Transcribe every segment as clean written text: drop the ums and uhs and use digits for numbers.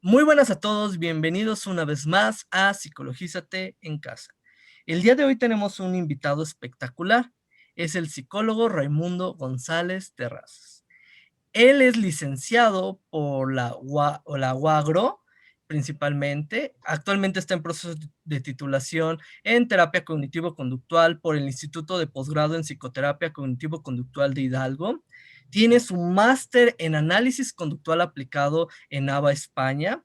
Muy buenas a todos, bienvenidos una vez más a Psicologízate en Casa. El día de hoy tenemos un invitado espectacular, es el psicólogo Raimundo González Terrazas. Él es licenciado por la UAGRO, principalmente. Actualmente está en proceso de titulación en terapia cognitivo-conductual por el Instituto de Posgrado en Psicoterapia Cognitivo-Conductual de Hidalgo. Tiene su máster en análisis conductual aplicado en ABA, España.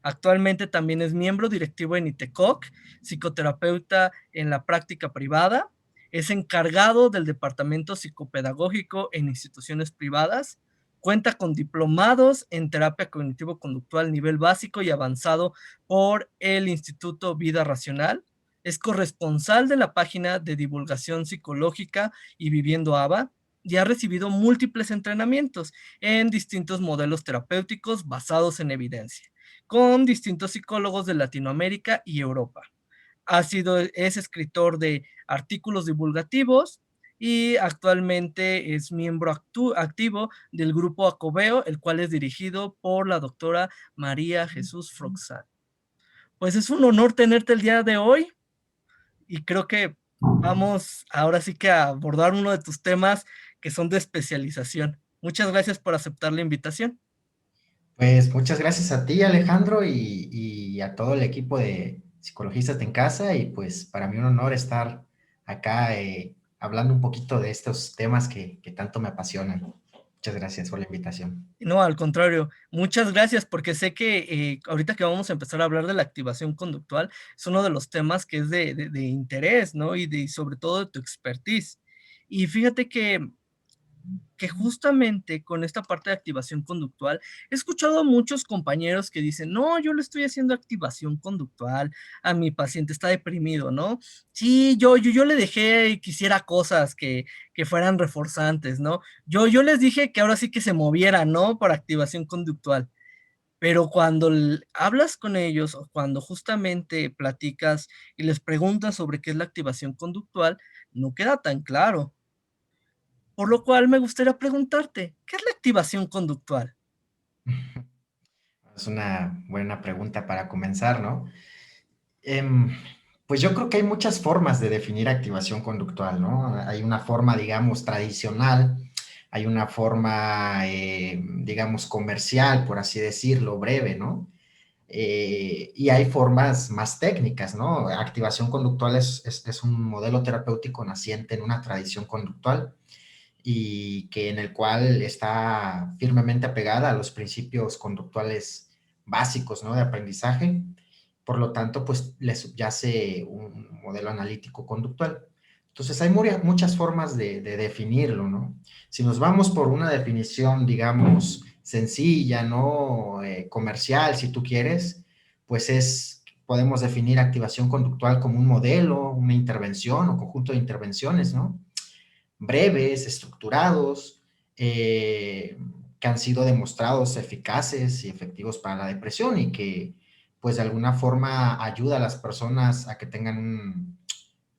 Actualmente también es miembro directivo en ITECOC, psicoterapeuta en la práctica privada. Es encargado del departamento psicopedagógico en instituciones privadas. Cuenta con diplomados en terapia cognitivo-conductual nivel básico y avanzado por el Instituto Vida Racional. Es corresponsal de la página de divulgación psicológica y Viviendo ABA y ha recibido múltiples entrenamientos en distintos modelos terapéuticos basados en evidencia, con distintos psicólogos de Latinoamérica y Europa. Es escritor de artículos divulgativos y actualmente es miembro activo del grupo Acobeo, el cual es dirigido por la doctora María Jesús Froxán. Pues es un honor tenerte el día de hoy y creo que vamos ahora sí que a abordar uno de tus temas que son de especialización. Muchas gracias por aceptar la invitación. Pues muchas gracias a ti, Alejandro, y a todo el equipo de Psicologistas en Casa. Y pues para mí un honor estar acá hablando un poquito de estos temas que tanto me apasionan. Muchas gracias por la invitación. No, al contrario, muchas gracias, porque sé que ahorita que vamos a empezar a hablar de la activación conductual, es uno de los temas que es de interés, ¿no? Y sobre todo de tu expertise. Y fíjate que justamente con esta parte de activación conductual, he escuchado a muchos compañeros que dicen, no, yo le estoy haciendo activación conductual a mi paciente, está deprimido, ¿no? Sí, yo le dejé que hiciera cosas que fueran reforzantes, ¿no? Yo les dije que ahora sí que se moviera, ¿no? Por activación conductual. Pero cuando hablas con ellos o cuando justamente platicas y les preguntas sobre qué es la activación conductual, no queda tan claro. Por lo cual me gustaría preguntarte, ¿qué es la activación conductual? Es una buena pregunta para comenzar, ¿no? Em, pues yo creo que hay muchas formas de definir activación conductual, ¿no? Hay una forma, digamos, tradicional, hay una forma, digamos, comercial, por así decirlo, breve, ¿no? Y hay formas más técnicas, ¿no? Activación conductual es un modelo terapéutico naciente en una tradición conductual y que en el cual está firmemente apegada a los principios conductuales básicos, ¿no? De aprendizaje. Por lo tanto, pues le subyace un modelo analítico conductual. Entonces, hay muchas formas de definirlo, ¿no? Si nos vamos por una definición, digamos, sencilla, ¿no? Comercial, si tú quieres, pues podemos definir activación conductual como un modelo, una intervención o conjunto de intervenciones, ¿no? Breves, estructurados, que han sido demostrados eficaces y efectivos para la depresión y que pues de alguna forma ayuda a las personas a que tengan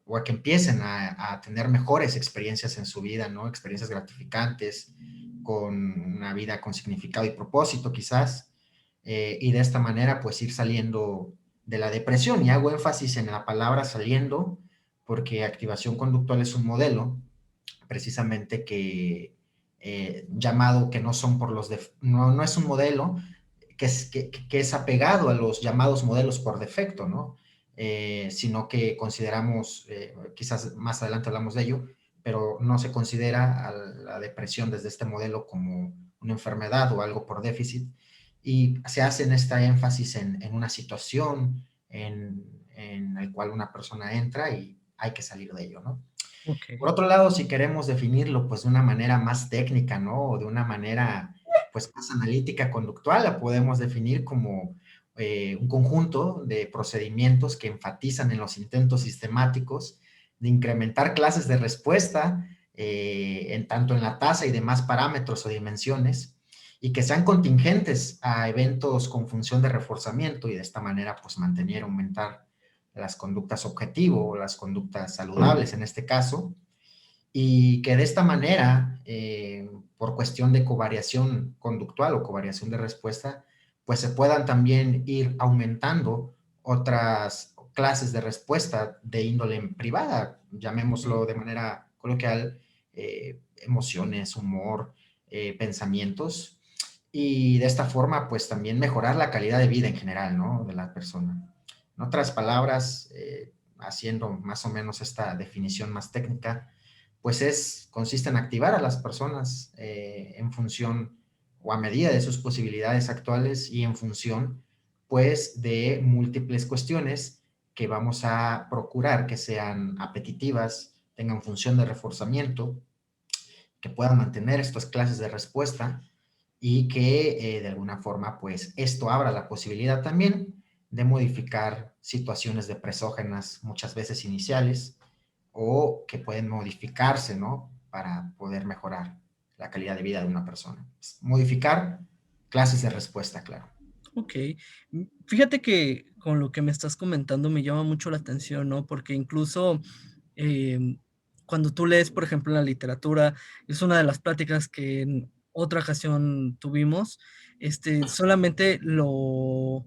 o a que empiecen a tener mejores experiencias en su vida, ¿no? Experiencias gratificantes, con una vida con significado y propósito quizás, y de esta manera pues ir saliendo de la depresión. Y hago énfasis en la palabra saliendo porque activación conductual es un modelo precisamente llamado que no son por no es un modelo que es apegado a los llamados modelos por defecto, ¿no? Sino que consideramos, quizás más adelante hablamos de ello, pero no se considera a la depresión desde este modelo como una enfermedad o algo por déficit, y se hace en esta énfasis en una situación en el cual una persona entra y hay que salir de ello, ¿no? Ok. Por otro lado, si queremos definirlo pues de una manera más técnica, ¿no? O de una manera pues más analítica conductual, la podemos definir como un conjunto de procedimientos que enfatizan en los intentos sistemáticos de incrementar clases de respuesta tanto en la tasa y demás parámetros o dimensiones, y que sean contingentes a eventos con función de reforzamiento, y de esta manera pues mantener, aumentar las conductas objetivo o las conductas saludables en este caso, y que de esta manera, por cuestión de covariación conductual o covariación de respuesta, pues se puedan también ir aumentando otras clases de respuesta de índole privada, llamémoslo de manera coloquial, emociones, humor, pensamientos, y de esta forma, pues también mejorar la calidad de vida en general, ¿no? De la persona. En otras palabras, haciendo más o menos esta definición más técnica, pues consiste en activar a las personas en función o a medida de sus posibilidades actuales y en función, pues, de múltiples cuestiones que vamos a procurar que sean apetitivas, tengan función de reforzamiento, que puedan mantener estas clases de respuesta y que de alguna forma, pues, esto abra la posibilidad también de modificar situaciones depresógenas, muchas veces iniciales, o que pueden modificarse, ¿no? Para poder mejorar la calidad de vida de una persona. Modificar clases de respuesta, claro. Okey. Fíjate que con lo que me estás comentando me llama mucho la atención, ¿no? Porque incluso, em, cuando tú lees, por ejemplo, en la literatura, es una de las pláticas que en otra ocasión tuvimos, solamente lo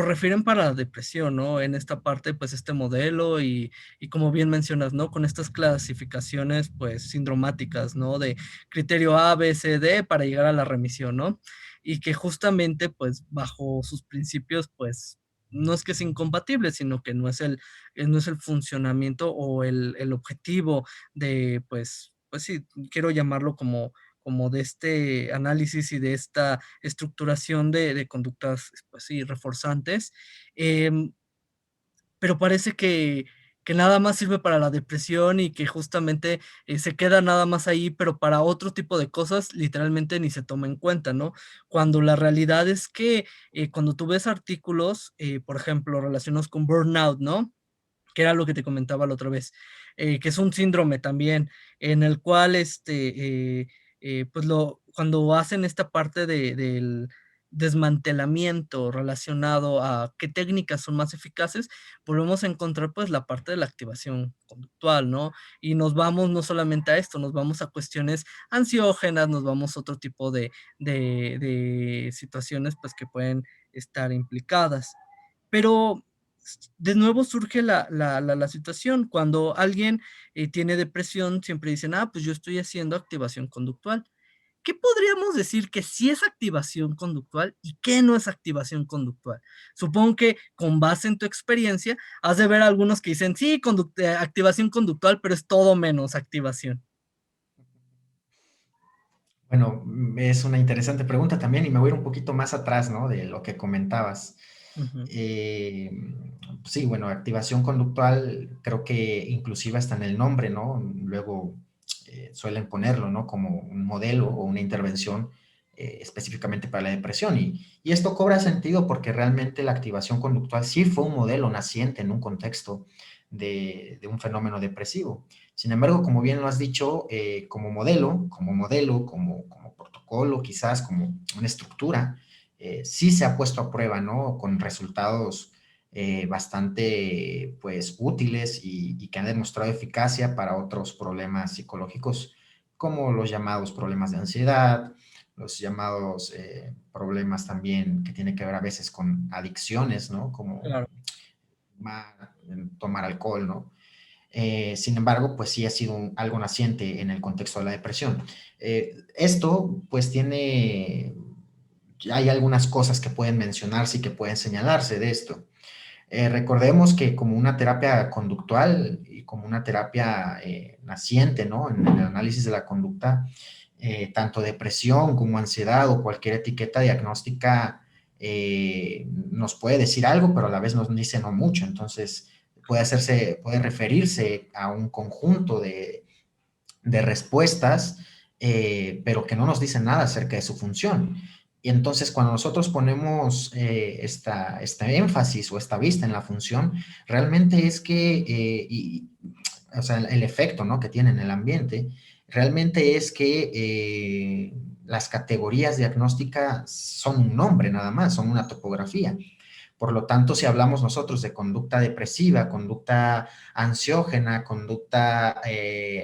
refieren para la depresión, ¿no? En esta parte, pues, este modelo y como bien mencionas, ¿no? Con estas clasificaciones, pues, sindromáticas, ¿no? De criterio A, B, C, D para llegar a la remisión, ¿no? Y que justamente, pues, bajo sus principios, pues, no es que sea incompatible, sino que no es el funcionamiento o el objetivo de, pues sí, quiero llamarlo como de este análisis y de esta estructuración de conductas, pues sí, reforzantes, em, pero parece que nada más sirve para la depresión y que justamente, se queda nada más ahí, pero para otro tipo de cosas, literalmente ni se toma en cuenta, ¿no? Cuando la realidad es que, cuando tú ves artículos, por ejemplo, relacionados con burnout, ¿no? Que era lo que te comentaba la otra vez, que es un síndrome también, en el cual, pues, cuando hacen esta parte del desmantelamiento relacionado a qué técnicas son más eficaces, volvemos a encontrar, pues, la parte de la activación conductual, ¿no? Y nos vamos no solamente a esto, nos vamos a cuestiones ansiógenas, nos vamos a otro tipo de situaciones, pues, que pueden estar implicadas. Pero de nuevo surge la situación, cuando alguien, tiene depresión, siempre dicen: "Ah, pues yo estoy haciendo activación conductual". ¿Qué podríamos decir que sí es activación conductual y qué no es activación conductual? Supongo que con base en tu experiencia, has de ver algunos que dicen: "Sí, activación conductual", pero es todo menos activación. Bueno, es una interesante pregunta también y me voy a ir un poquito más atrás, ¿no? De lo que comentabas. Ujú, Eh, sí, bueno, activación conductual creo que inclusive hasta en el nombre, ¿no? Luego suelen ponerlo, ¿no? Como un modelo o una intervención específicamente para la depresión. Y esto cobra sentido porque realmente la activación conductual sí fue un modelo naciente en un contexto de un fenómeno depresivo. Sin embargo, como bien lo has dicho, como protocolo, quizás como una estructura, sí se ha puesto a prueba, ¿no? Con resultados bastante, pues, útiles y que han demostrado eficacia para otros problemas psicológicos, como los llamados problemas de ansiedad, los llamados problemas también que tienen que ver a veces con adicciones, ¿no? Como claro, tomar alcohol, ¿no? Sin embargo, pues sí ha sido algo naciente en el contexto de la depresión. Esto, pues hay algunas cosas que pueden mencionarse y que pueden señalarse de esto. Recordemos que como una terapia conductual y como una terapia naciente, ¿no? En el análisis de la conducta, tanto depresión como ansiedad o cualquier etiqueta diagnóstica nos puede decir algo, pero a la vez nos dice no mucho. Entonces, puede referirse a un conjunto de respuestas, pero que no nos dicen nada acerca de su función. Y entonces cuando nosotros ponemos esta énfasis o esta vista en la función, realmente es que, o sea, el efecto, ¿no? Que tiene en el ambiente, realmente es que las categorías diagnósticas son un nombre nada más, son una topografía. Por lo tanto, si hablamos nosotros de conducta depresiva, conducta ansiógena, conducta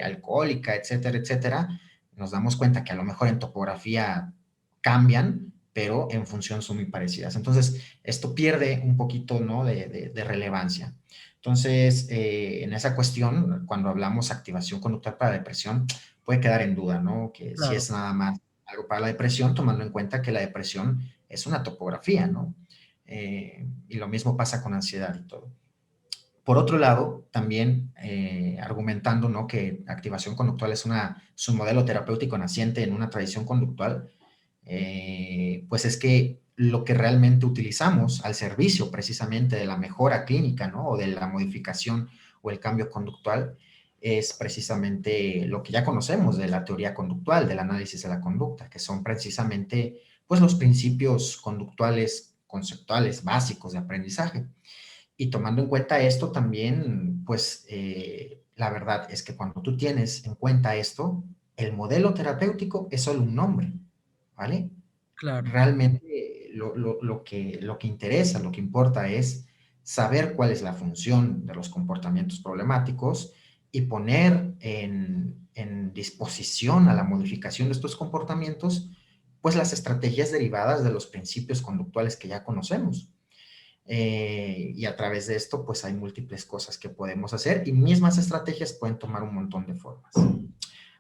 alcohólica, etcétera, etcétera, nos damos cuenta que a lo mejor en topografía cambian, pero en función son muy parecidas. Entonces, esto pierde un poquito, ¿no?, de relevancia. Entonces, en esa cuestión, cuando hablamos activación conductual para depresión, puede quedar en duda, ¿no?, que si Claro, es nada más algo para la depresión, tomando en cuenta que la depresión es una topografía, ¿no? Y lo mismo pasa con ansiedad y todo. Por otro lado, también argumentando, ¿no?, que activación conductual es un modelo terapéutico naciente en una tradición conductual, pues es que lo que realmente utilizamos al servicio precisamente de la mejora clínica, ¿no?, o de la modificación o el cambio conductual, es precisamente lo que ya conocemos de la teoría conductual, del análisis de la conducta, que son precisamente, pues, los principios conductuales conceptuales básicos de aprendizaje. Y tomando en cuenta esto también, pues la verdad es que cuando tú tienes en cuenta esto, el modelo terapéutico es solo un nombre, ¿vale? claro, Realmente lo que interesa, lo que importa es saber cuál es la función de los comportamientos problemáticos y poner en disposición a la modificación de estos comportamientos, pues las estrategias derivadas de los principios conductuales que ya conocemos. Y a través de esto, pues hay múltiples cosas que podemos hacer y mismas estrategias pueden tomar un montón de formas.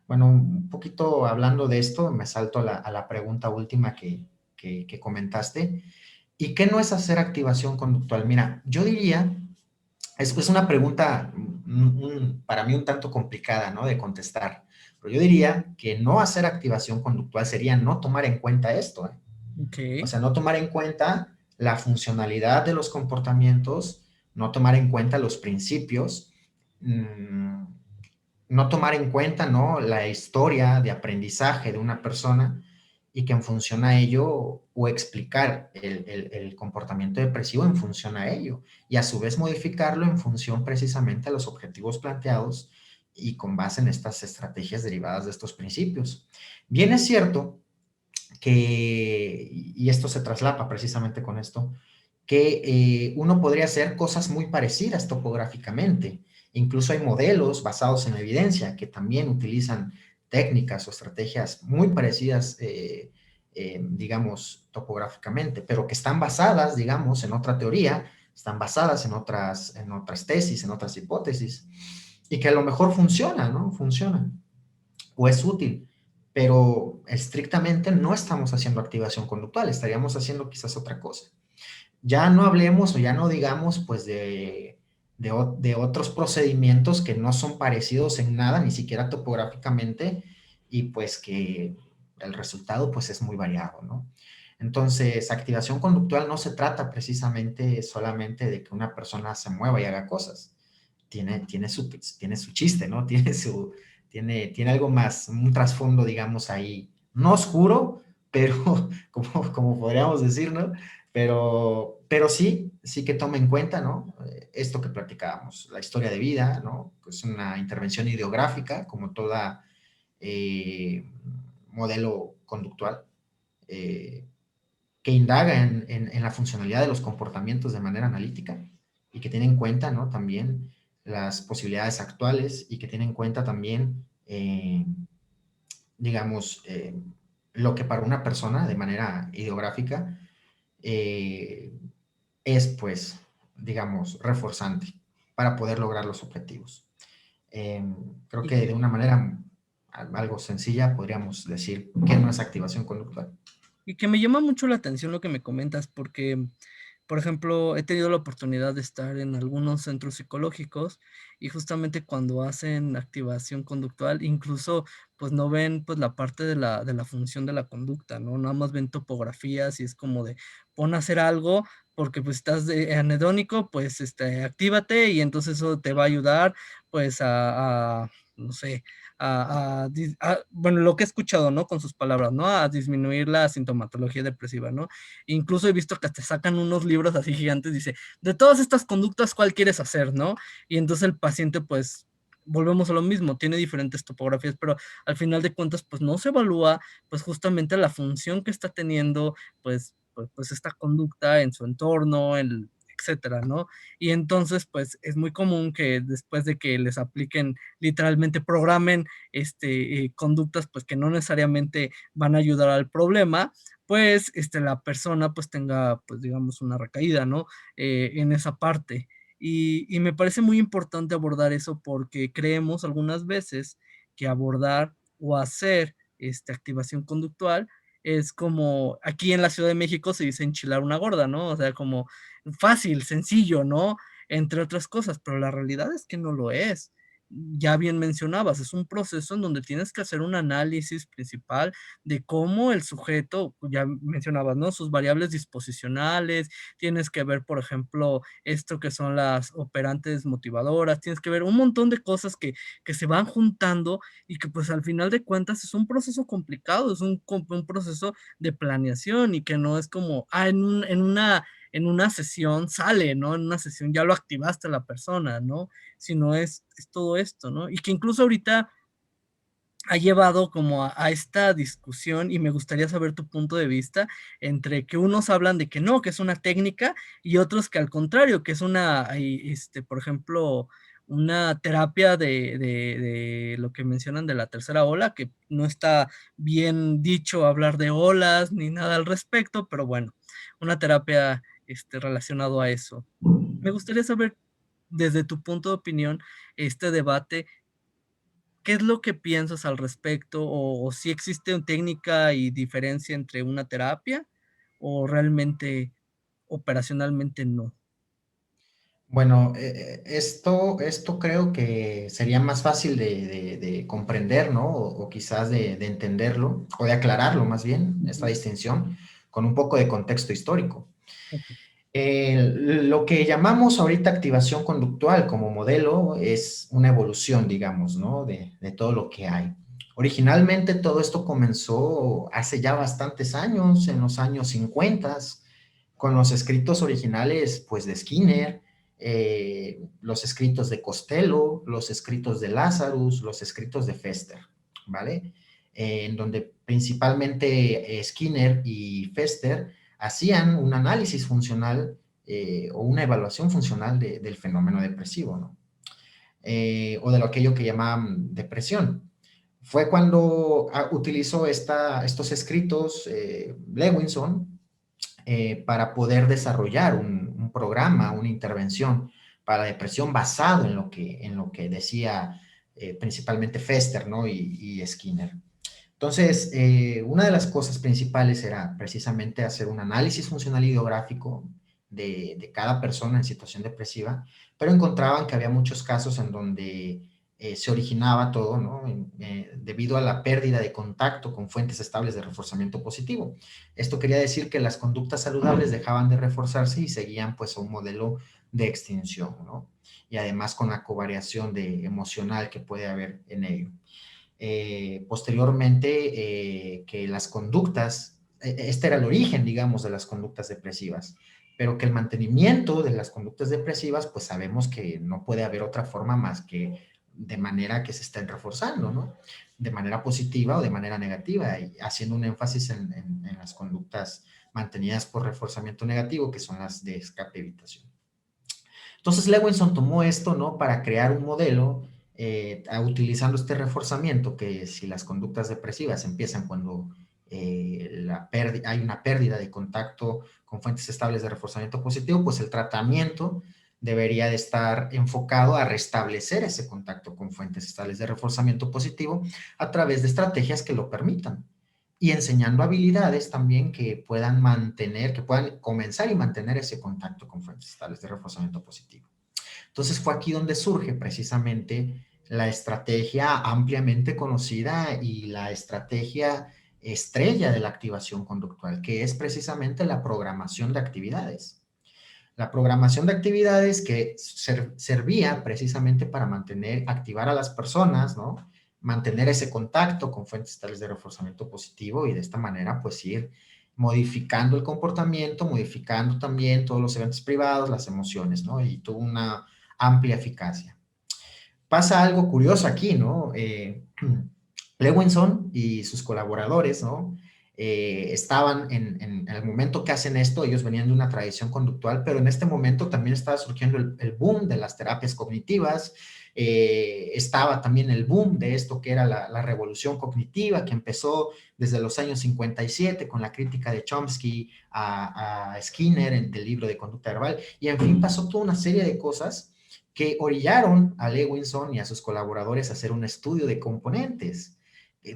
Bueno, un poquito hablando de esto, me salto a la pregunta última que comentaste. ¿Y qué no es hacer activación conductual? Mira, yo diría, es una pregunta para mí un tanto complicada, ¿no?, de contestar, pero yo diría que no hacer activación conductual sería no tomar en cuenta esto, ¿eh? O ok, sea, no tomar en cuenta la funcionalidad de los comportamientos, no tomar en cuenta los principios, mmm, no tomar en cuenta, ¿no?, la historia de aprendizaje de una persona y que en función a ello o explicar el comportamiento depresivo en función a ello y a su vez modificarlo en función precisamente a los objetivos planteados y con base en estas estrategias derivadas de estos principios. Bien es cierto que, y esto se traslapa precisamente con esto, que uno podría hacer cosas muy parecidas topográficamente. Incluso hay modelos basados en evidencia que también utilizan técnicas o estrategias muy parecidas, digamos, topográficamente, pero que están basadas, digamos, en otra teoría, están basadas en otras tesis, en otras hipótesis, y que a lo mejor funciona, ¿no? Funciona o es útil, pero estrictamente no estamos haciendo activación conductual, estaríamos haciendo quizás otra cosa. Ya no hablemos o ya no digamos pues de otros procedimientos que no son parecidos en nada, ni siquiera topográficamente, y pues que el resultado pues es muy variado, ¿no? Entonces, activación conductual no se trata precisamente solamente de que una persona se mueva y haga cosas. Tiene su chiste, ¿no? Tiene algo más, un trasfondo, digamos, ahí, no oscuro, pero como podríamos decir, ¿no? Pero sí, sí que tome en cuenta, ¿no? Esto que platicábamos, la historia de vida, ¿no? Es una intervención ideográfica, como toda modelo conductual, eh, que indaga en la funcionalidad de los comportamientos de manera analítica y que tiene en cuenta, ¿no?, también las posibilidades actuales y que tiene en cuenta también, digamos, lo que para una persona de manera ideográfica eh, es, pues, digamos, reforzante para poder lograr los objetivos. Creo y que de que una manera algo sencilla podríamos decir que no es activación conductual. Y que me llama mucho la atención lo que me comentas, porque, por ejemplo, he tenido la oportunidad de estar en algunos centros psicológicos y justamente cuando hacen activación conductual, incluso, pues no ven pues la parte de la función de la conducta, ¿no? Nada más ven topografías y es como de pon a hacer algo porque pues estás anedónico, pues actívate y entonces eso te va a ayudar pues no sé, bueno, lo que he escuchado, ¿no? Con sus palabras, ¿no? A disminuir la sintomatología depresiva, ¿no? Incluso he visto que te sacan unos libros así gigantes, dice, de todas estas conductas, ¿cuál quieres hacer, no? Y entonces el paciente, pues, volvemos a lo mismo, tiene diferentes topografías, pero al final de cuentas, pues no se evalúa, pues justamente la función que está teniendo, pues esta conducta en su entorno, etcétera, ¿no? Y entonces, pues es muy común que después de que les apliquen, literalmente programen conductas pues que no necesariamente van a ayudar al problema, pues la persona pues tenga, pues digamos, una recaída, ¿no? En esa parte. Y me parece muy importante abordar eso porque creemos algunas veces que abordar o hacer activación conductual es como, aquí en la Ciudad de México se dice enchilar una gorda, ¿no? O sea, como fácil, sencillo, ¿no? Entre otras cosas, pero la realidad es que no lo es. Ya bien mencionabas, es un proceso en donde tienes que hacer un análisis principal de cómo el sujeto, ya mencionabas, ¿no? Sus variables disposicionales, tienes que ver, por ejemplo, esto que son las operantes motivadoras, tienes que ver un montón de cosas que se van juntando y que pues al final de cuentas es un proceso complicado, es un proceso de planeación y que no es como, en una sesión sale, ¿no? En una sesión ya lo activaste a la persona, ¿no? Sino es todo esto, ¿no? Y que incluso ahorita ha llevado como a esta discusión y me gustaría saber tu punto de vista entre que unos hablan de que no, que es una técnica y otros que al contrario, que es por ejemplo, una terapia de lo que mencionan de la tercera ola, que no está bien dicho hablar de olas ni nada al respecto, pero bueno, una terapia relacionado a eso. Me gustaría saber desde tu punto de opinión este debate. ¿Qué es lo que piensas al respecto? O si existe una técnica y diferencia entre una terapia, o realmente operacionalmente no. Bueno, esto creo que sería más fácil de comprender, ¿no? O quizás de entenderlo, o de aclararlo más bien, esta Ujú, distinción, con un poco de contexto histórico. ujú, Lo que llamamos ahorita activación conductual como modelo es una evolución, digamos, ¿no? De todo lo que hay. Originalmente todo esto comenzó hace ya bastantes años, en los años 50, con los escritos originales, pues, de Skinner, los escritos de Costello, los escritos de Lazarus, los escritos de Fester, ¿vale? En donde principalmente Skinner y Fester hacían un análisis funcional o una evaluación funcional del fenómeno depresivo, ¿no? O de lo aquello que llamaban depresión. Fue cuando utilizó estos escritos Lewinson para poder desarrollar un programa, una intervención para la depresión basado en lo que decía principalmente Fester, ¿no? Y Skinner. Entonces, una de las cosas principales era precisamente hacer un análisis funcional ideográfico de cada persona en situación depresiva, pero encontraban que había muchos casos en donde se originaba todo, ¿no? Debido a la pérdida de contacto con fuentes estables de reforzamiento positivo. Esto quería decir que las conductas saludables dejaban de reforzarse y seguían pues a un modelo de extinción, ¿no? Y además con la covariación emocional que puede haber en ello. Posteriormente, que las conductas, este era el origen, digamos, de las conductas depresivas, pero que el mantenimiento de las conductas depresivas, pues sabemos que no puede haber otra forma más que de manera que se estén reforzando, ¿no? De manera positiva o de manera negativa, y haciendo un énfasis en las conductas mantenidas por reforzamiento negativo, que son las de escape evitación. Entonces Lewinson tomó esto, ¿no? Para crear un modelo utilizando este reforzamiento, que si las conductas depresivas empiezan cuando hay una pérdida de contacto con fuentes estables de reforzamiento positivo, pues el tratamiento debería de estar enfocado a restablecer ese contacto con fuentes estables de reforzamiento positivo a través de estrategias que lo permitan y enseñando habilidades también que puedan mantener, que puedan comenzar y mantener ese contacto con fuentes estables de reforzamiento positivo. Entonces fue aquí donde surge precisamente la estrategia ampliamente conocida y la estrategia estrella de la activación conductual, que es precisamente la programación de actividades. La programación de actividades que servía precisamente para activar a las personas, ¿no? Mantener ese contacto con fuentes tales de reforzamiento positivo y de esta manera pues ir modificando el comportamiento, modificando también todos los eventos privados, las emociones, ¿no? Y tuvo una amplia eficacia. Pasa algo curioso aquí, ¿no? Lewinson y sus colaboradores, ¿no? Estaban en el momento que hacen esto, ellos venían de una tradición conductual, pero en este momento también estaba surgiendo el boom de las terapias cognitivas, Estaba también el boom de esto que era la revolución cognitiva, que empezó desde los años 57 con la crítica de Chomsky a Skinner en el libro de conducta verbal, y en fin pasó toda una serie de cosas que orillaron a Lewinson y a sus colaboradores a hacer un estudio de componentes,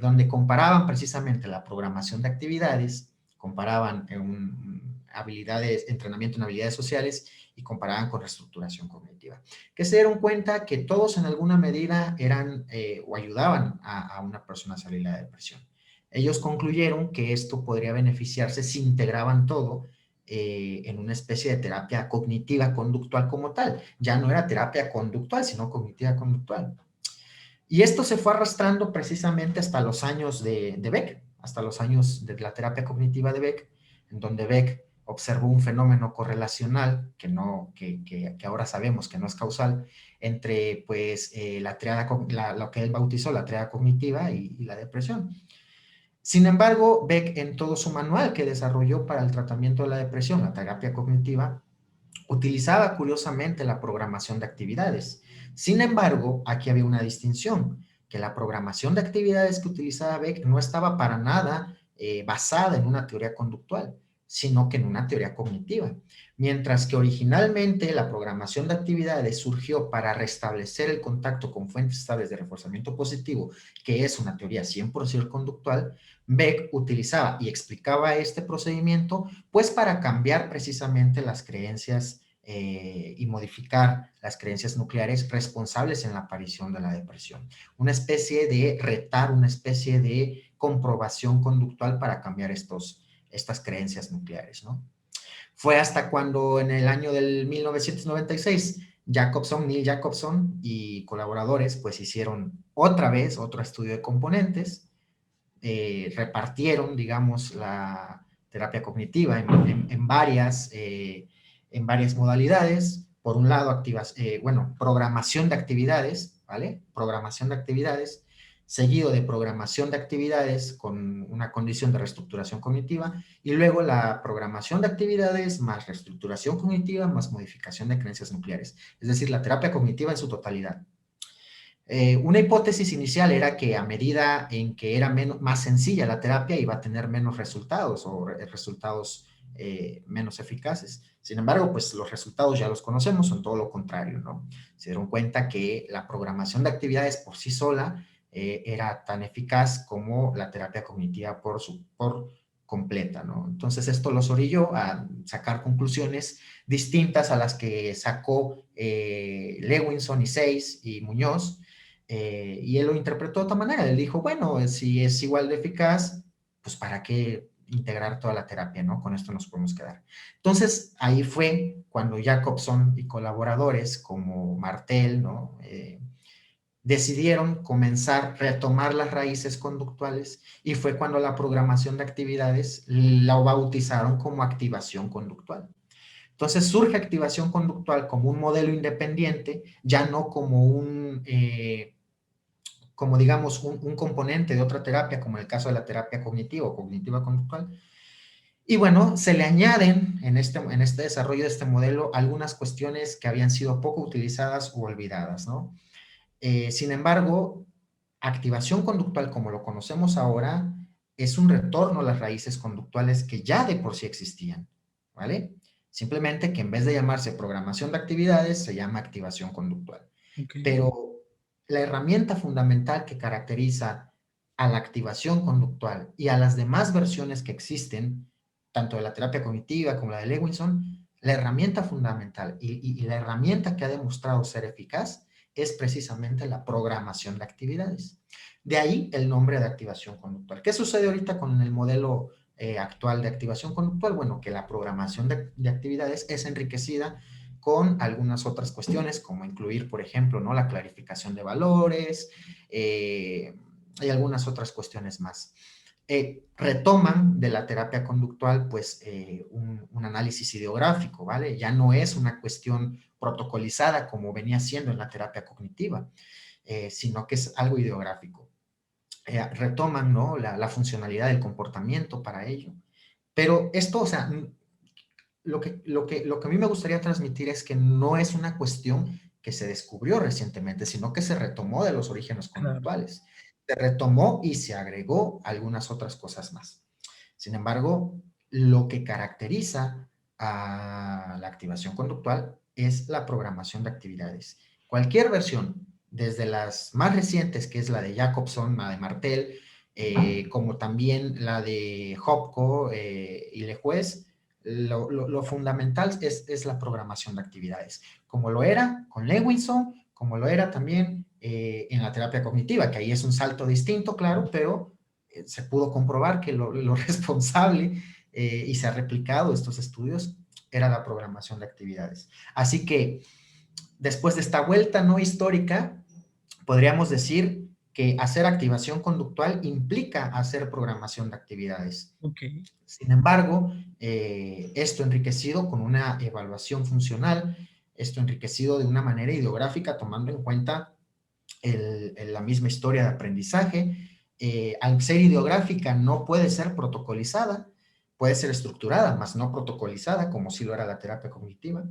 donde comparaban precisamente la programación de actividades, comparaban habilidades, entrenamiento en habilidades sociales y comparaban con reestructuración cognitiva. Que se dieron cuenta que todos en alguna medida eran o ayudaban a una persona a salir de la depresión. Ellos concluyeron que esto podría beneficiarse si integraban todo en una especie de terapia cognitiva conductual como tal. Ya no era terapia conductual, sino cognitiva conductual. Y esto se fue arrastrando precisamente hasta los años de Beck, hasta los años de la terapia cognitiva de Beck, en donde Beck observó un fenómeno correlacional que ahora sabemos que no es causal entre pues lo que él bautizó la triada cognitiva y la depresión. Sin embargo, Beck en todo su manual que desarrolló para el tratamiento de la depresión, la terapia cognitiva, utilizaba curiosamente la programación de actividades. Sin embargo, aquí había una distinción, que la programación de actividades que utilizaba Beck no estaba para nada basada en una teoría conductual, sino que en una teoría cognitiva. Mientras que originalmente la programación de actividades surgió para restablecer el contacto con fuentes estables de reforzamiento positivo, que es una teoría 100% conductual, Beck utilizaba y explicaba este procedimiento pues para cambiar precisamente las creencias y modificar las creencias nucleares responsables en la aparición de la depresión. Una especie de retar, una especie de comprobación conductual para cambiar estas creencias nucleares, ¿no? Fue hasta cuando en el año del 1996 Neil Jacobson y colaboradores pues hicieron otra vez otro estudio de componentes, repartieron, digamos, la terapia cognitiva en varias modalidades. Por un lado, programación de actividades, ¿vale? Programación de actividades, seguido de programación de actividades con una condición de reestructuración cognitiva, y luego la programación de actividades más reestructuración cognitiva más modificación de creencias nucleares. Es decir, la terapia cognitiva en su totalidad. Una hipótesis inicial era que a medida en que era más sencilla la terapia iba a tener menos resultados o resultados menos eficaces. Sin embargo, pues los resultados ya los conocemos, son todo lo contrario, ¿no? Se dieron cuenta que la programación de actividades por sí sola era tan eficaz como la terapia cognitiva por completa, ¿no? Entonces esto los orilló a sacar conclusiones distintas a las que sacó Lewinson y Sayce y Muñoz, y él lo interpretó de otra manera. Él dijo, bueno, si es igual de eficaz, pues ¿para qué integrar toda la terapia, no? Con esto nos podemos quedar. Entonces, ahí fue cuando Jacobson y colaboradores como Martel, ¿no? Decidieron comenzar, retomar las raíces conductuales, y fue cuando la programación de actividades la bautizaron como activación conductual. Entonces surge activación conductual como un modelo independiente, ya no como digamos, un componente de otra terapia, como en el caso de la terapia cognitiva o cognitiva conductual. Y bueno, se le añaden en este desarrollo de este modelo algunas cuestiones que habían sido poco utilizadas u olvidadas, ¿no? Sin embargo, activación conductual como lo conocemos ahora es un retorno a las raíces conductuales que ya de por sí existían, ¿vale? Simplemente que en vez de llamarse programación de actividades, se llama activación conductual. Okay. Pero la herramienta fundamental que caracteriza a la activación conductual y a las demás versiones que existen, tanto de la terapia cognitiva como la de Lewinson, la herramienta fundamental y la herramienta que ha demostrado ser eficaz es precisamente la programación de actividades. De ahí el nombre de activación conductual. ¿Qué sucede ahorita con el modelo actual de activación conductual? Bueno, que la programación de actividades es enriquecida con algunas otras cuestiones, como incluir, por ejemplo, ¿no? La clarificación de valores, hay algunas otras cuestiones más. Retoman de la terapia conductual, pues, un análisis ideográfico, ¿vale? Ya no es una cuestión protocolizada como venía siendo en la terapia cognitiva, sino que es algo ideográfico. Retoman, ¿no? La funcionalidad del comportamiento para ello. Pero esto, o sea, lo que a mí me gustaría transmitir es que no es una cuestión que se descubrió recientemente, sino que se retomó de los orígenes claro, conductuales. Se retomó y se agregó algunas otras cosas más. Sin embargo, lo que caracteriza a la activación conductual es la programación de actividades. Cualquier versión, desde las más recientes, que es la de Jacobson, la de Martel, como también la de Hopko y Lejuez, lo fundamental es la programación de actividades, como lo era con Lewinson, como lo era también en la terapia cognitiva, que ahí es un salto distinto, claro, pero se pudo comprobar que lo responsable y se ha replicado estos estudios era la programación de actividades. Así que después de esta vuelta no histórica, podríamos decir que hacer activación conductual implica hacer programación de actividades. ok, Sin embargo, esto enriquecido con una evaluación funcional, esto enriquecido de una manera ideográfica, tomando en cuenta la misma historia de aprendizaje. Al ser ideográfica no puede ser protocolizada, puede ser estructurada, más no protocolizada, como si lo era la terapia cognitiva.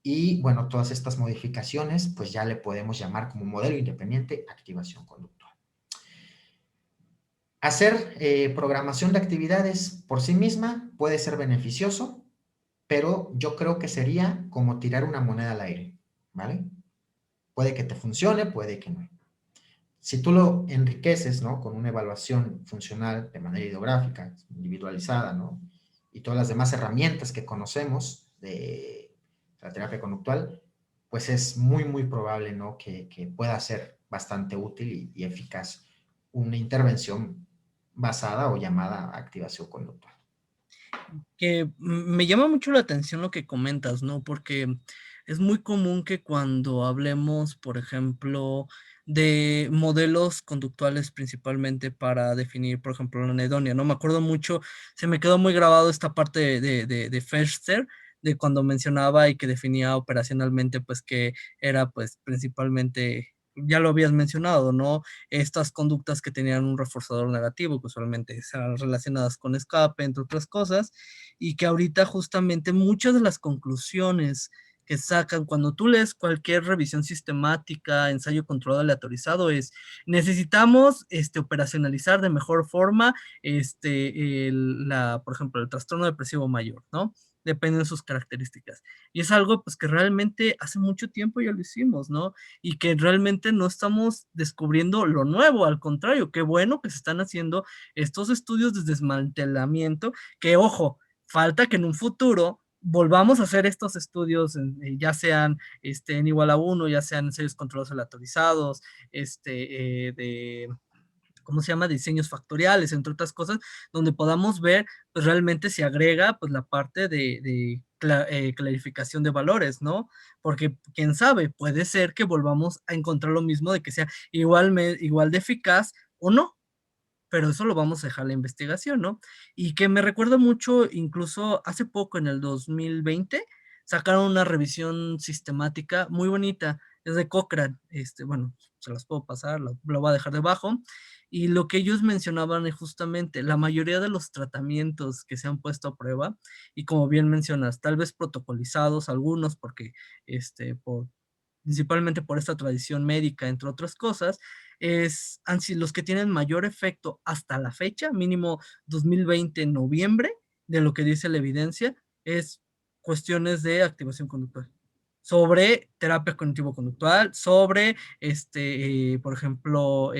Y bueno, todas estas modificaciones, pues ya le podemos llamar como modelo independiente activación conductual. Hacer programación de actividades por sí misma puede ser beneficioso, pero yo creo que sería como tirar una moneda al aire, ¿vale? Puede que te funcione, puede que no. Si tú lo enriqueces, ¿no? Con una evaluación funcional de manera ideográfica, individualizada, ¿no? Y todas las demás herramientas que conocemos de la terapia conductual, pues es muy, muy probable, ¿no? Que pueda ser bastante útil y eficaz una intervención basada o llamada activación conductual. que me llama mucho la atención lo que comentas, ¿no? Porque es muy común que cuando hablemos, por ejemplo, de modelos conductuales principalmente para definir, por ejemplo, la anedonia, ¿no? Me acuerdo mucho, se me quedó muy grabado esta parte de Ferster, de cuando mencionaba y que definía operacionalmente, pues que era pues principalmente, ya lo habías mencionado, ¿no? Estas conductas que tenían un reforzador negativo, que usualmente eran relacionadas con escape, entre otras cosas, y que ahorita justamente muchas de las conclusiones que sacan cuando tú lees cualquier revisión sistemática, ensayo controlado aleatorizado, es necesitamos operacionalizar de mejor forma por ejemplo, el trastorno depresivo mayor, ¿no? Depende de sus características. Y es algo pues que realmente hace mucho tiempo ya lo hicimos, ¿no? Y que realmente no estamos descubriendo lo nuevo, al contrario, qué bueno que se están haciendo estos estudios de desmantelamiento, que ojo, falta que en un futuro volvamos a hacer estos estudios, ya sean en igual a uno, ya sean ensayos controlados aleatorizados, de ¿cómo se llama? Diseños factoriales, entre otras cosas, donde podamos ver pues, realmente si agrega pues, la parte de clarificación de valores, ¿no? Porque quién sabe, puede ser que volvamos a encontrar lo mismo de que sea igual de eficaz o no, pero eso lo vamos a dejar a la investigación, ¿no? Y que me recuerda mucho, incluso hace poco, en el 2020, sacaron una revisión sistemática muy bonita, es de Cochrane, bueno, se las puedo pasar, lo voy a dejar debajo, y lo que ellos mencionaban es justamente la mayoría de los tratamientos que se han puesto a prueba, y como bien mencionas, tal vez protocolizados algunos, porque principalmente por esta tradición médica, entre otras cosas, han sido los que tienen mayor efecto hasta la fecha, mínimo 2020 en noviembre, de lo que dice la evidencia, es cuestiones de activación conductual, sobre terapia cognitivo-conductual, sobre, por ejemplo,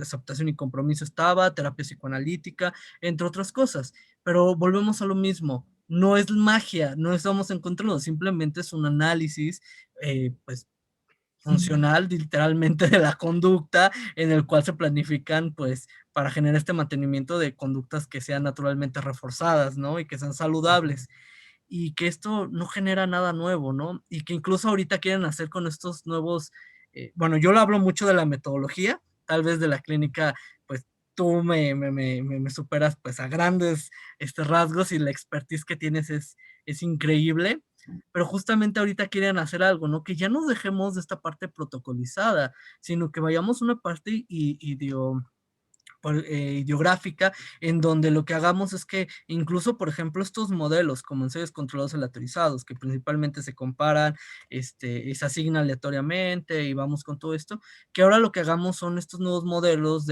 aceptación y compromiso estaba, terapia psicoanalítica, entre otras cosas. Pero volvemos a lo mismo, no es magia, no estamos encontrando, simplemente es un análisis, pues, funcional literalmente de la conducta en el cual se planifican pues para generar este mantenimiento de conductas que sean naturalmente reforzadas, ¿no? Y que sean saludables y que esto no genera nada nuevo, ¿no? Y que incluso ahorita quieren hacer con estos nuevos, bueno, yo lo hablo mucho de la metodología, tal vez de la clínica, pues tú me superas pues a grandes rasgos y la expertise que tienes es increíble, pero justamente ahorita quieren hacer algo, ¿no? Que ya nos dejemos de esta parte protocolizada, sino que vayamos a una parte ideográfica, en donde lo que hagamos es que incluso, por ejemplo, estos modelos como ensayos controlados aleatorizados, que principalmente se comparan, y se asigna aleatoriamente y vamos con todo esto, que ahora lo que hagamos son estos nuevos modelos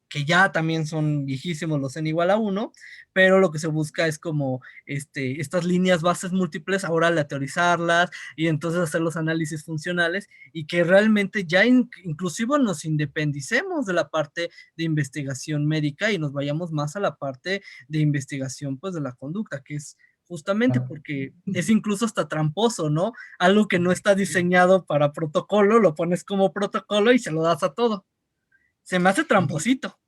que ya también son viejísimos los n igual a uno, pero lo que se busca es como estas líneas bases múltiples, ahora aleatorizarlas y entonces hacer los análisis funcionales y que realmente ya inclusive nos independicemos de la parte de investigación médica y nos vayamos más a la parte de investigación pues de la conducta, que es justamente Claro. porque es incluso hasta tramposo, ¿no? Algo que no está diseñado para protocolo, lo pones como protocolo y se lo das a todo. Se me hace Y tramposito.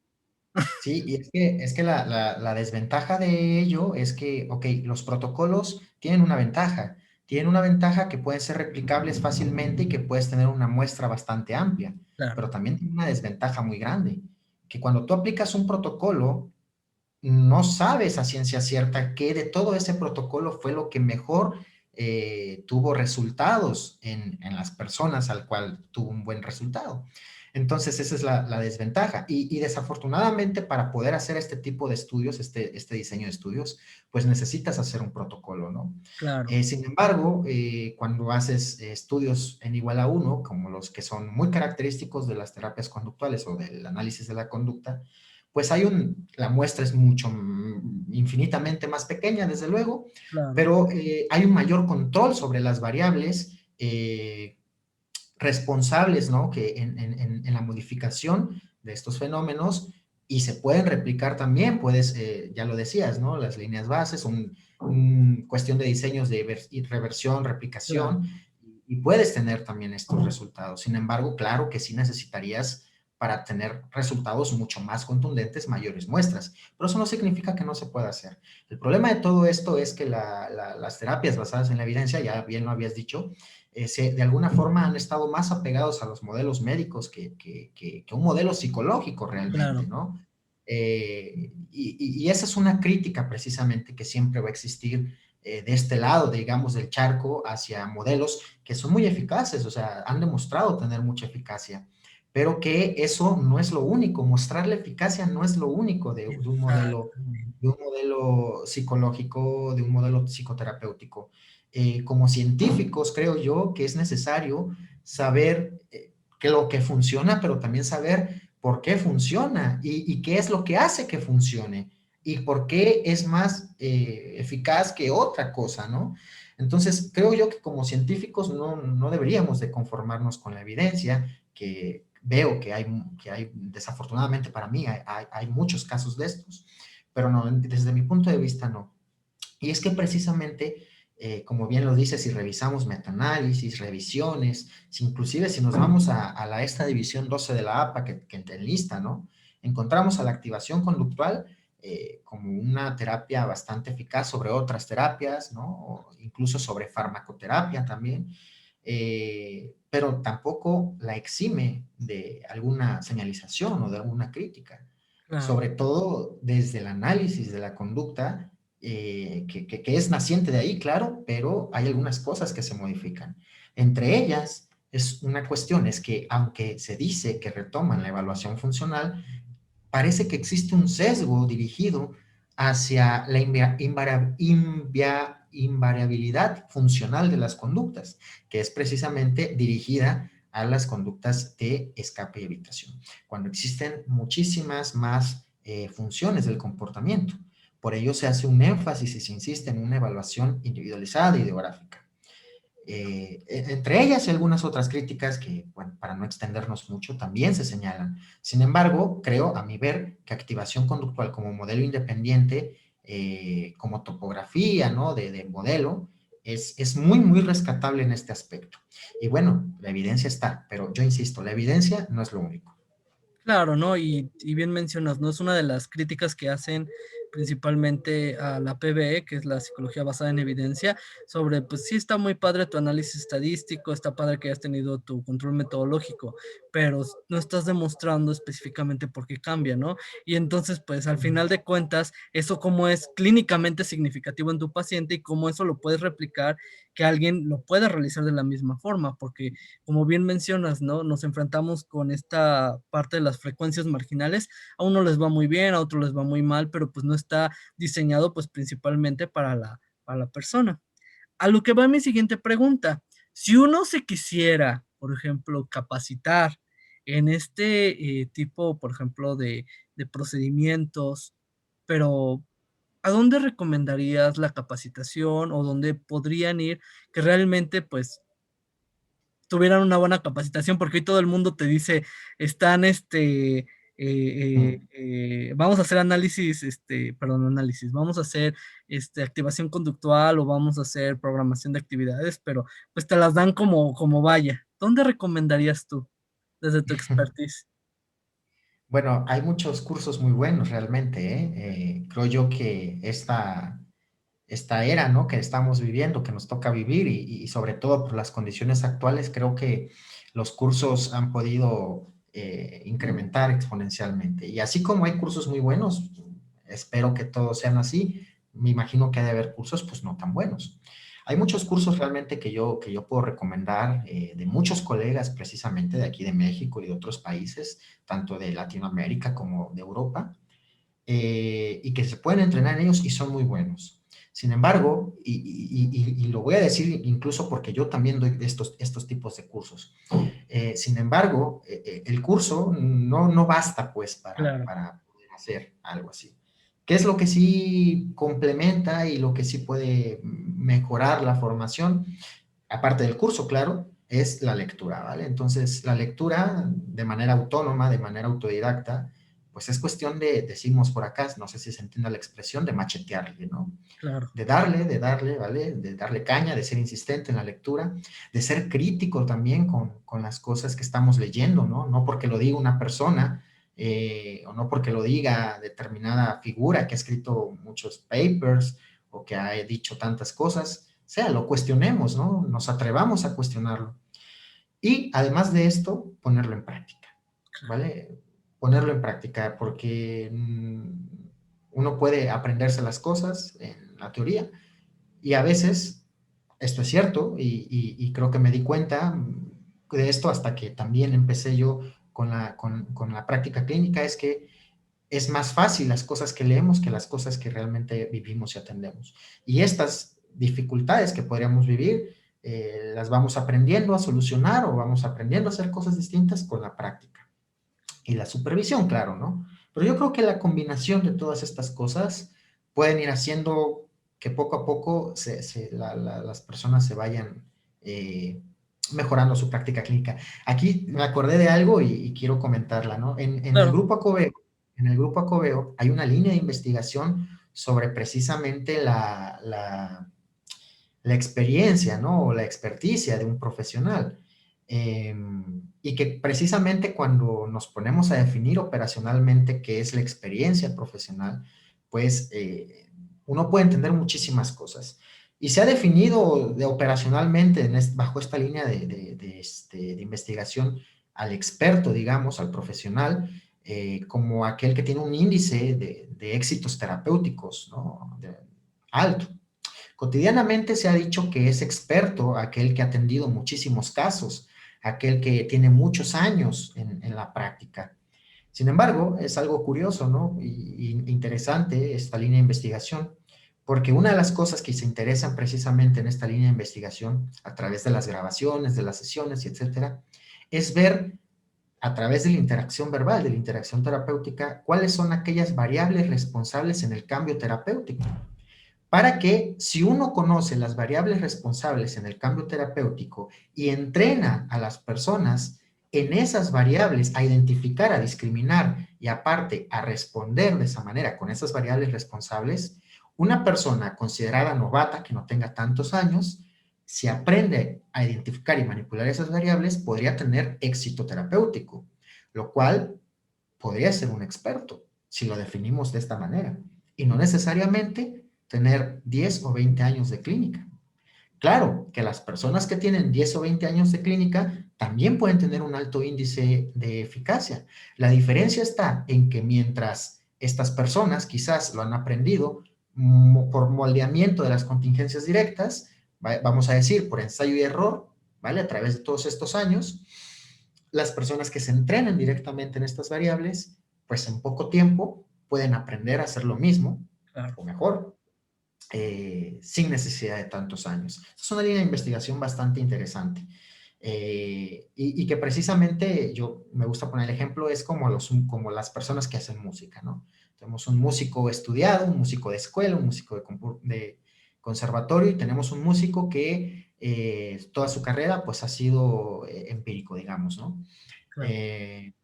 sí, y es que la desventaja de ello es que, ok, los protocolos tienen una ventaja que pueden ser replicables fácilmente y que puedes tener una muestra bastante amplia, Claro, pero también tiene una desventaja muy grande, que cuando tú aplicas un protocolo, no sabes a ciencia cierta qué de todo ese protocolo fue lo que mejor tuvo resultados en las personas al cual tuvo un buen resultado. Entonces, esa es la desventaja. Y desafortunadamente, para poder hacer este tipo de estudios, este diseño de estudios, pues necesitas hacer un protocolo, ¿no? claro, Sin embargo, cuando haces estudios en igual a uno, como los que son muy característicos de las terapias conductuales o del análisis de la conducta, pues la muestra es mucho, infinitamente más pequeña, desde luego, claro, pero hay un mayor control sobre las variables responsables, ¿no? Que en la modificación de estos fenómenos y se pueden replicar también, puedes, ya lo decías, ¿no? Las líneas bases, cuestión de diseños de reversión, claro, replicación, y puedes tener también estos resultados. Sin embargo, claro que sí necesitarías para tener resultados mucho más contundentes, mayores muestras. Pero eso no significa que no se pueda hacer. El problema de todo esto es que las terapias basadas en la evidencia, ya bien lo habías dicho, de alguna forma han estado más apegados a los modelos médicos que un modelo psicológico realmente, claro, ¿no? Y esa es una crítica precisamente que siempre va a existir de este lado, digamos, del charco hacia modelos que son muy eficaces, o sea, han demostrado tener mucha eficacia, pero que eso no es lo único, mostrar la eficacia no es lo único exactamente, de un modelo psicológico, de un modelo psicoterapéutico. Como científicos, creo yo que es necesario saber que lo que funciona, pero también saber por qué funciona y qué es lo que hace que funcione y por qué es más eficaz que otra cosa, ¿no? Entonces, creo yo que como científicos no deberíamos de conformarnos con la evidencia, que veo que hay desafortunadamente para mí, hay muchos casos de estos, pero no, desde mi punto de vista no. Y es que precisamente, como bien lo dice, si revisamos metaanálisis, revisiones, inclusive si nos vamos esta división 12 de la APA que enlista, ¿no? Encontramos a la activación conductual como una terapia bastante eficaz sobre otras terapias, ¿no? O incluso sobre farmacoterapia también, pero tampoco la exime de alguna señalización o de alguna crítica, claro, sobre todo desde el análisis de la conducta que es naciente de ahí, claro, pero hay algunas cosas que se modifican. Entre ellas, es una cuestión, es que aunque se dice que retoman la evaluación funcional, parece que existe un sesgo dirigido hacia la invariabilidad funcional de las conductas, que es precisamente dirigida a las conductas de escape y evitación, cuando existen muchísimas más funciones del comportamiento. Por ello se hace un énfasis y se insiste en una evaluación individualizada y ideográfica. Entre ellas y algunas otras críticas que, bueno, para no extendernos mucho, también se señalan. Sin embargo, creo, a mi ver, que activación conductual como modelo independiente, como topografía, ¿no? De modelo, es muy, muy rescatable en este aspecto. Y bueno, la evidencia está, pero yo insisto, la evidencia no es lo único. claro, ¿no? Y bien mencionas, ¿no? Es una de las críticas que hacen principalmente a la PBE, que es la psicología basada en evidencia, sobre, pues sí está muy padre tu análisis estadístico, está padre que hayas tenido tu control metodológico, pero no estás demostrando específicamente por qué cambia, ¿no? Y entonces, pues al final de cuentas, eso cómo es clínicamente significativo en tu paciente y cómo eso lo puedes replicar que alguien lo pueda realizar de la misma forma, porque como bien mencionas, ¿no? Nos enfrentamos con esta parte de las frecuencias marginales, a uno les va muy bien, a otro les va muy mal, pero pues no está diseñado pues principalmente para la persona. A lo que va mi siguiente pregunta, si uno se quisiera, por ejemplo, capacitar en este tipo, por ejemplo, de procedimientos, pero ¿a dónde recomendarías la capacitación o dónde podrían ir que realmente pues tuvieran una buena capacitación? Porque hoy todo el mundo te dice, están, Mm. vamos a hacer análisis, perdón, análisis, vamos a hacer, activación conductual o vamos a hacer programación de actividades, pero pues te las dan como vaya. ¿Dónde recomendarías tú desde tu expertise? Bueno, hay muchos cursos muy buenos realmente, ¿eh? Creo yo que esta era, ¿no? Que estamos viviendo, que nos toca vivir y sobre todo por las condiciones actuales, creo que los cursos han podido incrementar exponencialmente. Y así como hay cursos muy buenos, espero que todos sean así, me imagino que ha de haber cursos pues no tan buenos. Hay muchos cursos realmente que yo puedo recomendar de muchos colegas precisamente de aquí de México y de otros países, tanto de Latinoamérica como de Europa, y que se pueden entrenar en ellos y son muy buenos. Sin embargo, y lo voy a decir incluso porque yo también doy estos tipos de cursos, sin embargo, el curso no basta pues Claro, para poder hacer algo así. ¿Qué es lo que sí complementa y lo que sí puede mejorar la formación? Aparte del curso, claro, es la lectura, ¿vale? Entonces, la lectura de manera autónoma, de manera autodidacta, pues es cuestión de, decimos por acá, no sé si se entiende la expresión, de machetearle, ¿no? claro, De darle, ¿vale? De darle caña, de ser insistente en la lectura, de ser crítico también con las cosas que estamos leyendo, ¿no? No porque lo diga una persona o no porque lo diga determinada figura que ha escrito muchos papers o que ha dicho tantas cosas, o sea, lo cuestionemos, ¿no? Nos atrevamos a cuestionarlo. Y además de esto, ponerlo en práctica, ¿vale? Ponerlo en práctica, porque uno puede aprenderse las cosas en la teoría y a veces, esto es cierto, y creo que me di cuenta de esto hasta que también empecé yo con la práctica clínica, es que es más fácil las cosas que leemos que las cosas que realmente vivimos y atendemos. Y estas dificultades que podríamos vivir, las vamos aprendiendo a solucionar o vamos aprendiendo a hacer cosas distintas con la práctica. Y la supervisión, claro, ¿no? Pero yo creo que la combinación de todas estas cosas pueden ir haciendo que poco a poco las personas se vayan mejorando su práctica clínica. Aquí me acordé de algo y quiero comentarla, ¿no? claro. En el grupo Acoveo hay una línea de investigación sobre precisamente la experiencia, ¿no? O la experticia de un profesional. Y que precisamente cuando nos ponemos a definir operacionalmente qué es la experiencia profesional, pues uno puede entender muchísimas cosas. Y se ha definido operacionalmente bajo esta línea de investigación al experto, digamos, al profesional, como aquel que tiene un índice de éxitos terapéuticos, ¿no? Alto. Cotidianamente se ha dicho que es experto aquel que ha atendido muchísimos casos, aquel que tiene muchos años en la práctica. Sin embargo, es algo curioso, ¿no? Y interesante esta línea de investigación, porque una de las cosas que se interesan precisamente en esta línea de investigación, a través de las grabaciones, de las sesiones, y etcétera, es ver a través de la interacción verbal, de la interacción terapéutica, cuáles son aquellas variables responsables en el cambio terapéutico para que si uno conoce las variables responsables en el cambio terapéutico y entrena a las personas en esas variables a identificar, a discriminar y aparte a responder de esa manera con esas variables responsables, una persona considerada novata que no tenga tantos años, si aprende a identificar y manipular esas variables, podría tener éxito terapéutico, lo cual podría ser un experto si lo definimos de esta manera. Y no necesariamente tener 10 o 20 años de clínica. Claro que las personas que tienen 10 o 20 años de clínica también pueden tener un alto índice de eficacia. La diferencia está en que mientras estas personas quizás lo han aprendido por moldeamiento de las contingencias directas, vamos a decir, por ensayo y error, ¿vale? A través de todos estos años, las personas que se entrenan directamente en estas variables, pues en poco tiempo pueden aprender a hacer lo mismo Claro, o mejor, sin necesidad de tantos años. Es una línea de investigación bastante interesante. Y que precisamente yo me gusta poner el ejemplo, es como, como las personas que hacen música, ¿no? Tenemos un músico estudiado, un músico de escuela, un músico de conservatorio y tenemos un músico que toda su carrera pues ha sido empírico, digamos, ¿no? claro. Eh,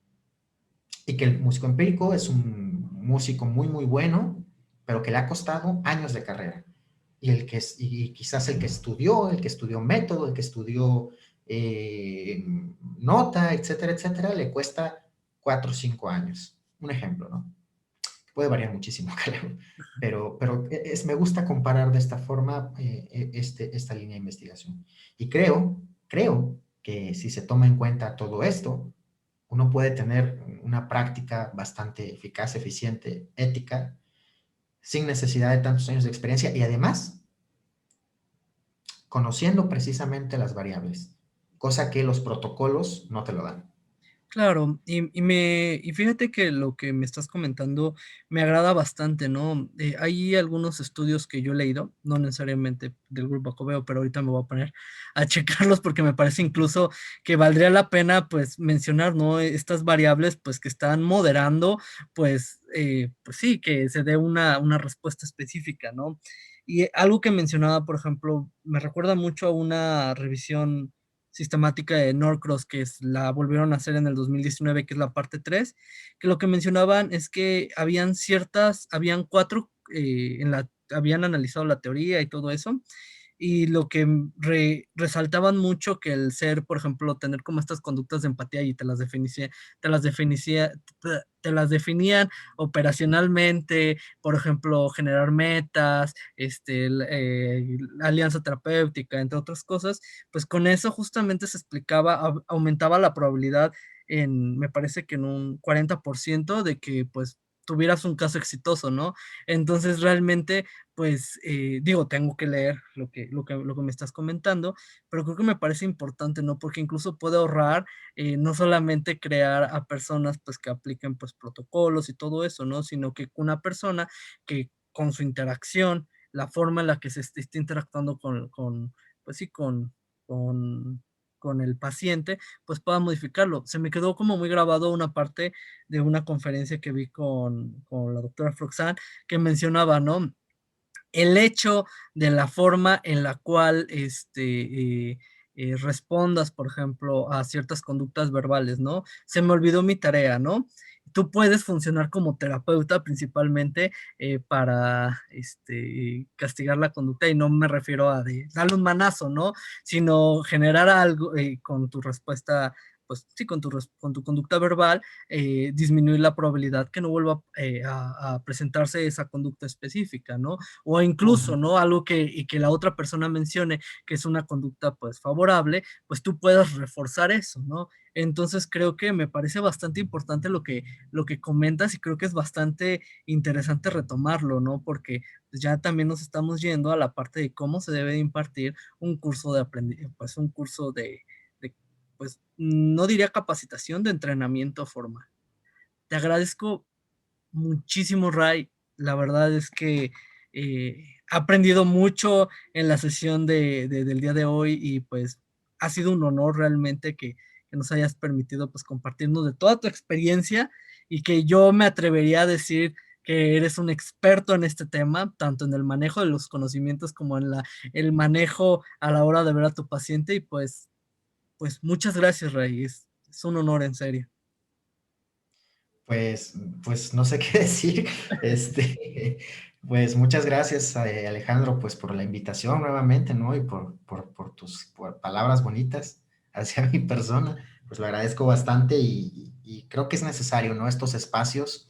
y que el músico empírico es un músico muy, muy bueno, pero que le ha costado años de carrera. Y quizás el que estudió método, el que estudió eh, nota, etcétera, etcétera, le cuesta 4 o 5 años. Un ejemplo, ¿no? Puede variar muchísimo, claro, pero me gusta comparar de esta forma esta línea de investigación. Y creo que si se toma en cuenta todo esto, uno puede tener una práctica bastante eficaz, eficiente, ética, sin necesidad de tantos años de experiencia y además conociendo precisamente las variables, cosa que los protocolos no te lo dan. Claro, y fíjate que lo que me estás comentando me agrada bastante, ¿no? Hay algunos estudios que yo he leído, no necesariamente del grupo Acoveo, pero ahorita me voy a poner a checarlos porque me parece incluso que valdría la pena, pues, mencionar, ¿no? Estas variables, pues, que están moderando, pues sí, que se dé una respuesta específica, ¿no? Y algo que mencionaba, por ejemplo, me recuerda mucho a una revisión sistemática de Norcross, la volvieron a hacer en el 2019, que es la parte 3, que lo que mencionaban es que habían cuatro, habían analizado la teoría y todo eso, y lo que resaltaban mucho que el ser, por ejemplo, tener como estas conductas de empatía y te las definicía, te las definían operacionalmente, por ejemplo, generar metas, alianza terapéutica, entre otras cosas, pues con eso justamente se explicaba, aumentaba la probabilidad me parece que en un 40% de que pues tuvieras un caso exitoso, ¿no? Entonces realmente pues digo, tengo que leer lo que me estás comentando, pero creo que me parece importante, ¿no? Porque incluso puede ahorrar no solamente crear a personas pues que apliquen pues protocolos y todo eso, ¿no? Sino que una persona que con su interacción, la forma en la que se esté interactuando pues sí, con, con el paciente, pues pueda modificarlo. Se me quedó como muy grabado una parte de una conferencia que vi con la doctora Froxan, que mencionaba, ¿no? El hecho de la forma en la cual respondas, por ejemplo, a ciertas conductas verbales, ¿no? Se me olvidó mi tarea, ¿no? Tú puedes funcionar como terapeuta principalmente para castigar la conducta y no me refiero a darle un manazo, ¿no? Sino generar algo con tu respuesta, pues sí, con tu conducta verbal, disminuir la probabilidad que no vuelva a presentarse esa conducta específica, ¿no? O Uh incluso, -huh. ¿no? Algo y que la otra persona mencione que es una conducta pues favorable, pues tú puedas reforzar eso, ¿no? Entonces creo que me parece bastante importante lo que comentas y creo que es bastante interesante retomarlo, ¿no? Porque pues, ya también nos estamos yendo a la parte de cómo se debe de impartir un curso de aprendizaje, pues un curso pues no diría capacitación, de entrenamiento formal. Te agradezco muchísimo, Ray. La verdad es que he aprendido mucho en la sesión del día de hoy y pues ha sido un honor realmente que nos hayas permitido pues compartirnos de toda tu experiencia y que yo me atrevería a decir que eres un experto en este tema, tanto en el manejo de los conocimientos como en el manejo a la hora de ver a tu paciente y pues muchas gracias, Ray. Es un honor en serio. Pues, pues no sé qué decir. Pues muchas gracias, Alejandro, pues por la invitación nuevamente, ¿no? Y por tus palabras bonitas hacia mi persona. Pues lo agradezco bastante y creo que es necesario, ¿no? Estos espacios,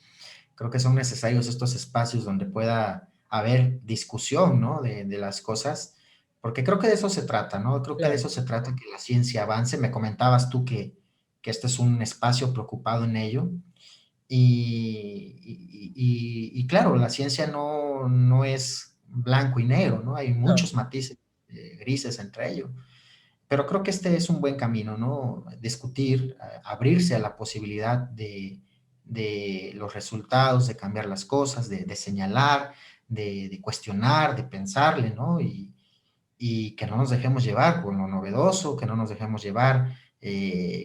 creo que son necesarios estos espacios donde pueda haber discusión, ¿no? De las cosas, porque creo que de eso se trata, ¿no? Creo que de Claro, eso se trata, que la ciencia avance. Me comentabas tú que este es un espacio preocupado en ello. Y claro, la ciencia no es blanco y negro, ¿no? Hay claro. muchos matices. grises entre ello. Pero creo que este es un buen camino, ¿no? Discutir, abrirse a la posibilidad de los resultados, de cambiar las cosas, de señalar, de cuestionar, de pensarle, ¿no? Y que no nos dejemos llevar con lo novedoso, que no nos dejemos llevar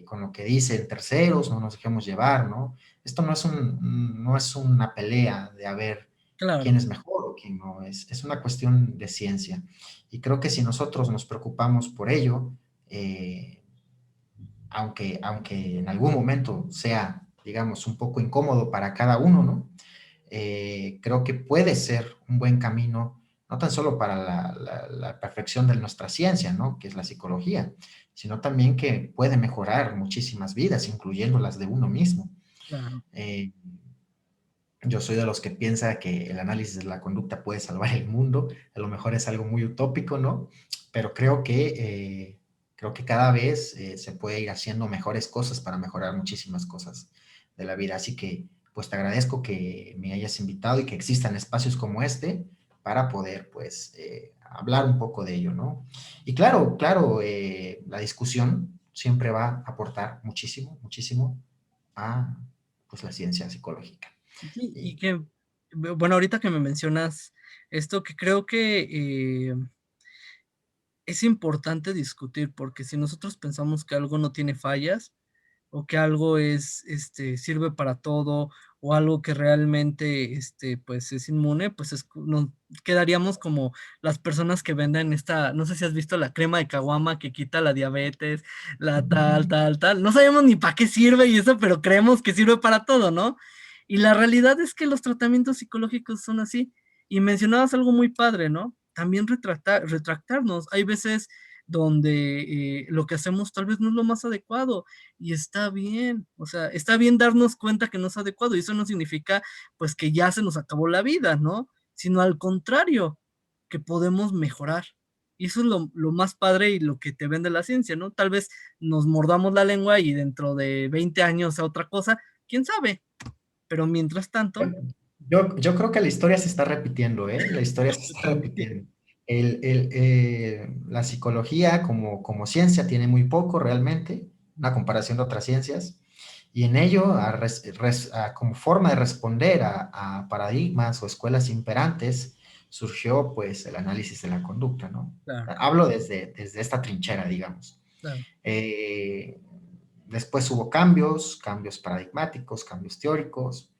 con lo que dicen terceros, no nos dejemos llevar, ¿no? Esto no es una pelea de a ver quién Claro, es mejor o quién no, es una cuestión de ciencia. Y creo que si nosotros nos preocupamos por ello, eh, aunque en algún momento sea, digamos, un poco incómodo para cada uno, ¿no? Creo que puede ser un buen camino, no tan solo para la perfección de nuestra ciencia, ¿no? Que es la psicología, sino también que puede mejorar muchísimas vidas, incluyendo las de uno mismo. claro. Eh, yo soy de los que piensa que el análisis de la conducta puede salvar el mundo. A lo mejor es algo muy utópico, ¿no? Pero creo que cada vez se puede ir haciendo mejores cosas para mejorar muchísimas cosas de la vida. Así que, pues te agradezco que me hayas invitado y que existan espacios como este para poder, pues, hablar un poco de ello, ¿no? Y claro, la discusión siempre va a aportar muchísimo, muchísimo a, pues, la ciencia psicológica. Sí, y Y que, bueno, ahorita que me mencionas esto, que creo que es importante discutir, porque si nosotros pensamos que algo no tiene fallas, o que algo es, sirve para todo, o algo que realmente, pues es inmune, pues nos quedaríamos como las personas que venden esta, no sé si has visto la crema de caguama que quita la diabetes, la tal, tal, tal, no sabemos ni para qué sirve y eso, pero creemos que sirve para todo, ¿no? Y la realidad es que los tratamientos psicológicos son así. Y mencionabas algo muy padre, ¿no? También retractarnos. Hay veces donde lo que hacemos tal vez no es lo más adecuado y está bien, o sea, está bien darnos cuenta que no es adecuado y eso no significa pues que ya se nos acabó la vida, ¿no? Sino al contrario, que podemos mejorar. Y eso es lo más padre y lo que te vende la ciencia, ¿no? Tal vez nos mordamos la lengua y dentro de 20 años sea otra cosa, quién sabe, pero mientras tanto, yo creo que la historia se está repitiendo, ¿eh? La historia se está repitiendo. La psicología como ciencia tiene muy poco realmente, una comparación de otras ciencias, y en ello, como forma de responder a paradigmas o escuelas imperantes, surgió pues el análisis de la conducta, ¿no? claro, Hablo desde esta trinchera, digamos. claro, Eh, Después hubo cambios paradigmáticos, cambios teóricos,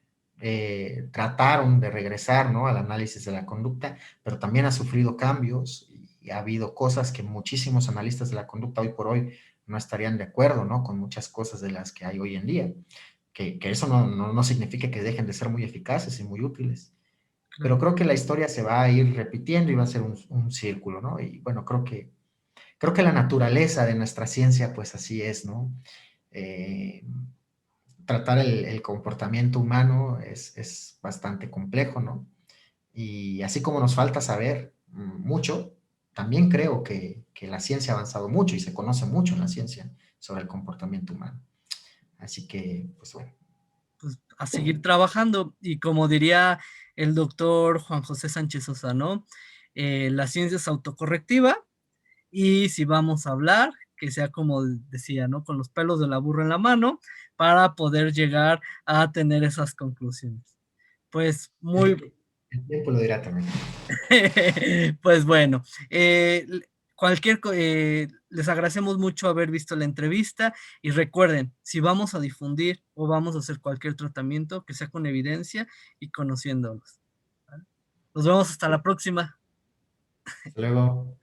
trataron de regresar, ¿no?, al análisis de la conducta, pero también ha sufrido cambios y ha habido cosas que muchísimos analistas de la conducta hoy por hoy no estarían de acuerdo, ¿no?, con muchas cosas de las que hay hoy en día, que eso no significa que dejen de ser muy eficaces y muy útiles, pero claro. creo que la historia se va a ir repitiendo y va a ser un círculo, ¿no? Y bueno, creo que la naturaleza de nuestra ciencia, pues así es, ¿no? Eh, Tratar el comportamiento humano es bastante complejo, ¿no? Y así como nos falta saber mucho, también creo que la ciencia ha avanzado mucho y se conoce mucho en la ciencia sobre el comportamiento humano. Así que, pues bueno. Pues, a seguir trabajando. Y como diría el doctor Juan José Sánchez Sosa, ¿no? La ciencia es autocorrectiva y si vamos a hablar, que sea como decía, ¿no? Con los pelos de la burra en la mano para poder llegar a tener esas conclusiones. Pues muy, El tiempo lo dirá también. pues bueno, les agradecemos mucho haber visto la entrevista y recuerden, si vamos a difundir o vamos a hacer cualquier tratamiento, que sea con evidencia y conociéndolos. ¿Vale? Nos vemos hasta la próxima. Hasta luego.